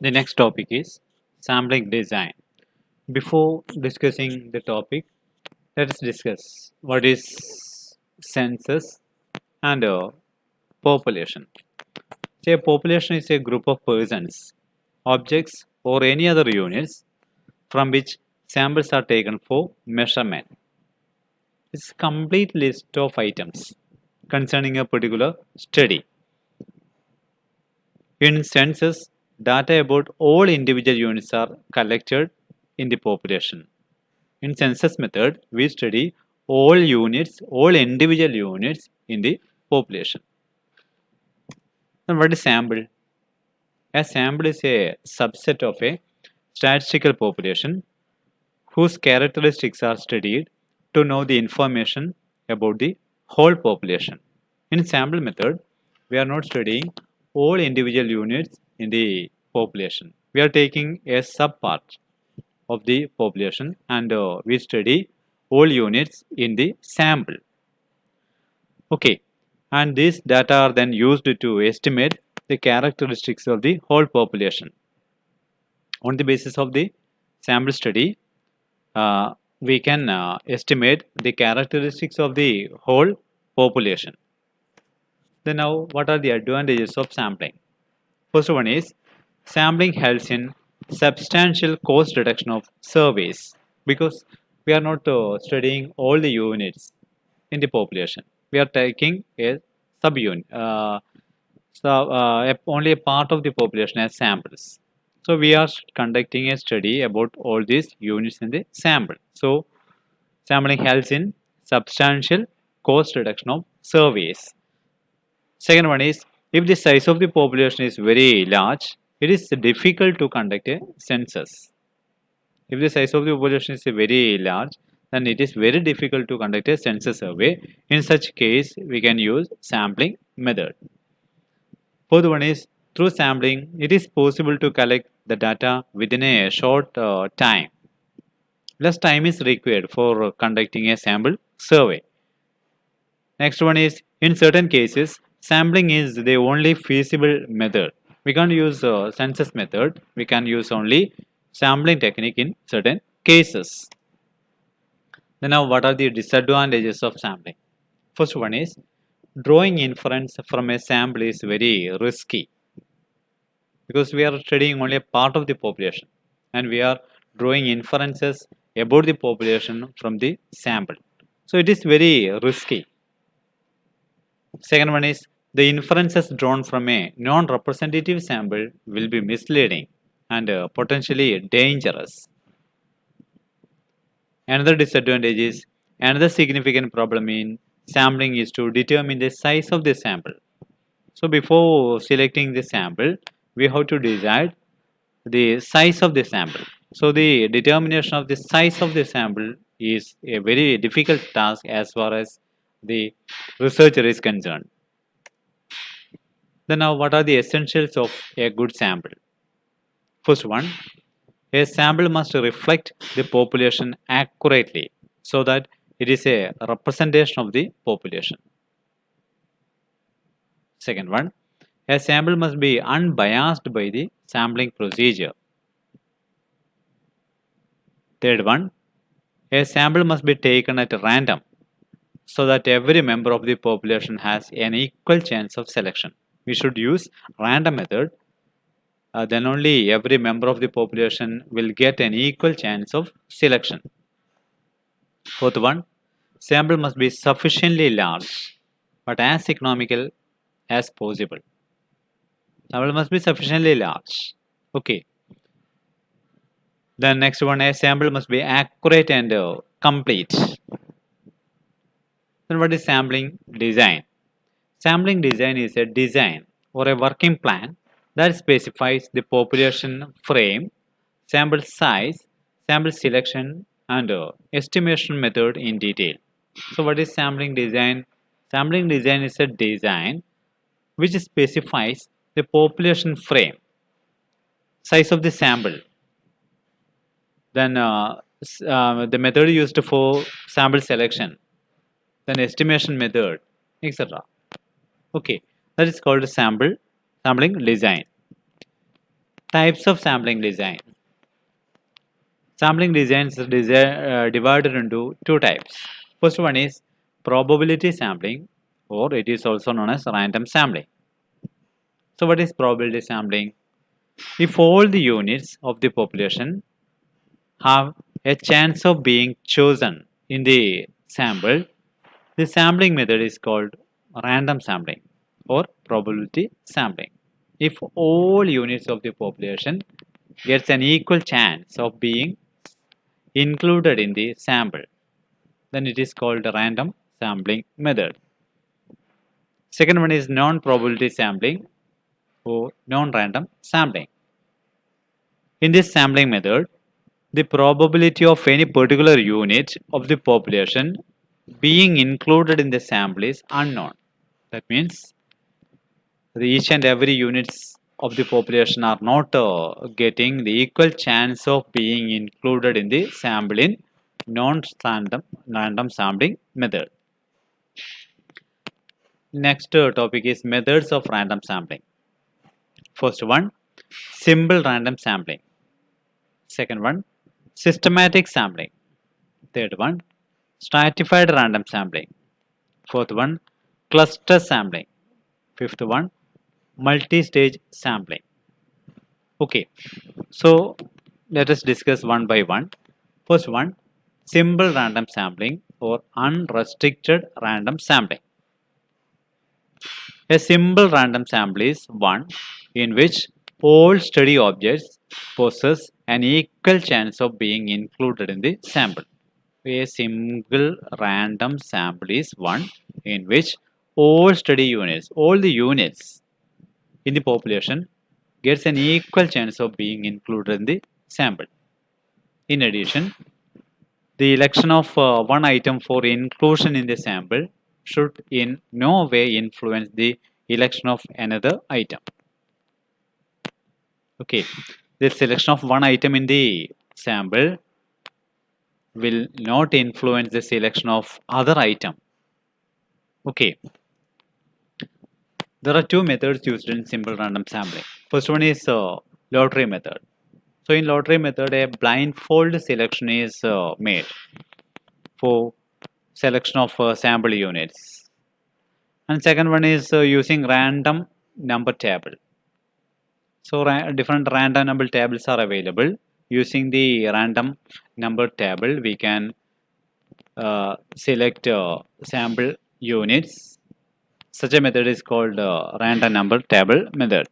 The next topic is sampling design. Before discussing the topic, let's discuss what is census and population. Say a population is a group of persons, objects, or any other units from which samples are taken for measurement. It's a complete list of items concerning a particular study. In census, data about all individual units are collected in the population. In census method, we study all units, all individual units in the population. And what is sample? A sample is a subset of a statistical population whose characteristics are studied to know the information about the whole population. In sample method, we are not studying all individual units in the population. We are taking a subpart of the population and we study all units in the sample. Okay, and these data are then used to estimate the characteristics of the whole population. On the basis of the sample study, we can estimate the characteristics of the whole population. Then now, what are the advantages of sampling? First one is sampling helps in substantial cost reduction of surveys because we are not studying all the units in the population. We are taking a subunit, only a part of the population as samples. So we are conducting a study about all these units in the sample. So sampling helps in substantial cost reduction of surveys. Second one is if the size of the population is very large, it is difficult to conduct a census. If the size of the population is very large, then it is very difficult to conduct a census survey. In such case, we can use sampling method. Fourth one is through sampling, it is possible to collect the data within a short time. Less time is required for conducting a sample survey. Next one is in certain cases, sampling is the only feasible method. We can't use census method. We can use only sampling technique in certain cases. Then now what are the disadvantages of sampling? First one is drawing inference from a sample is very risky because we are studying only a part of the population and we are drawing inferences about the population from the sample. So it is very risky. Second one is the inferences drawn from a non-representative sample will be misleading and potentially dangerous. Another significant problem in sampling is to determine the size of the sample. So before selecting the sample, we have to decide the size of the sample. So the determination of the size of the sample is a very difficult task as far as the researcher is concerned. Then now what are the essentials of a good sample? First one, a sample must reflect the population accurately so that it is a representation of the population. Second one, a sample must be unbiased by the sampling procedure. Third one, a sample must be taken at random so that every member of the population has an equal chance of selection. We should use random method, then only every member of the population will get an equal chance of selection. Fourth one, sample must be sufficiently large but as economical as possible. Sample must be sufficiently large. Okay. Then next one, a sample must be accurate and complete. Then what is sampling design? Sampling design is a design or a working plan that specifies the population frame, sample size, sample selection, and estimation method in detail. So, what is sampling design? Sampling design is a design which specifies the population frame, size of the sample, then the method used for sample selection, then estimation method, etc. Okay, that is called sampling design. Types of sampling design. Sampling designs are divided into two types. First one is probability sampling, or it is also known as random sampling. So what is probability sampling? If all the units of the population have a chance of being chosen in the sample, the sampling method is called random sampling or probability sampling. If all units of the population gets an equal chance of being included in the sample, then it is called the random sampling method. Second one is non-probability sampling or non-random sampling. In this sampling method, the probability of any particular unit of the population being included in the sample is unknown. That means each and every units of the population are not getting the equal chance of being included in the sample in non-random random sampling method. Next topic is methods of random sampling. First one, simple random sampling. Second one, systematic sampling. Third one, stratified random sampling. Fourth one, cluster sampling. Fifth one, multi-stage sampling. Okay, so let us discuss one by one. First one, simple random sampling or unrestricted random sampling. A simple random sample is one in which all study objects possess an equal chance of being included in the sample. A single random sample is one in which all the units in the population gets an equal chance of being included in the sample. In addition, the election of one item for inclusion in the sample should in no way influence the election of another item. Okay, the selection of one item in the sample will not influence the selection of other item. Okay, there are two methods used in simple random sampling. First one is lottery method. So in lottery method, a blindfold selection is made for selection of sample units. And second one is using random number table. So different random number tables are available. Using the random number table, we can select sample units. Such a method is called random number table method.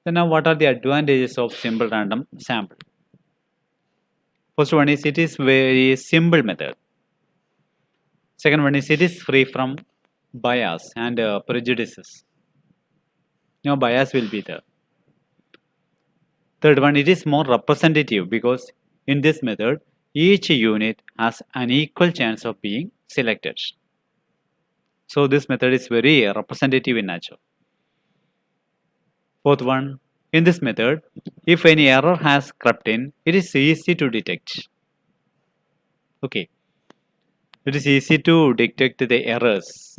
So now what are the advantages of simple random sample? First one is it is very simple method. Second one is it is free from bias and prejudices. No bias will be there. Third one, it is more representative because in this method, each unit has an equal chance of being selected. So this method is very representative in nature. Fourth one, in this method, if any error has crept in, it is easy to detect. Okay, it is easy to detect the errors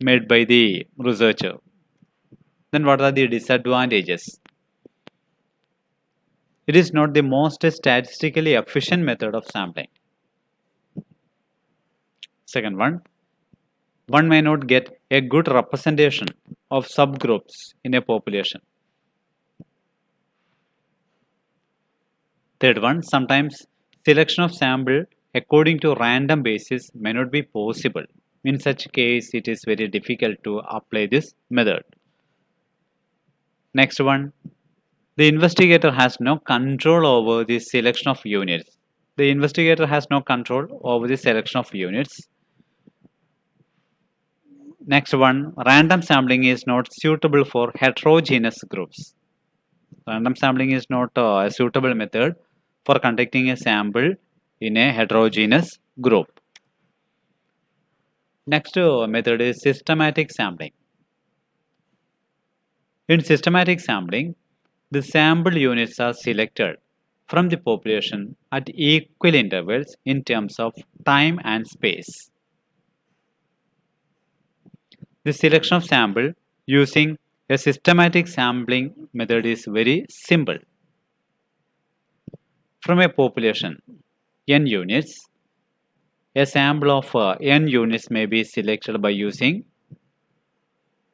made by the researcher. Then what are the disadvantages? It is not the most statistically efficient method of sampling. Second one may not get a good representation of subgroups in a population. Third one, sometimes selection of sample according to random basis may not be possible. In such case, it is very difficult to apply this method. Next one, the investigator has no control over the selection of units. The investigator has no control over the selection of units. Next one, random sampling is not suitable for heterogeneous groups. Random sampling is not a suitable method for conducting a sample in a heterogeneous group. Next method is systematic sampling. In systematic sampling, the sample units are selected from the population at equal intervals in terms of time and space. The selection of sample using A systematic sampling method is very simple. From a population n units, a sample of n units may be selected by using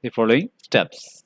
the following steps.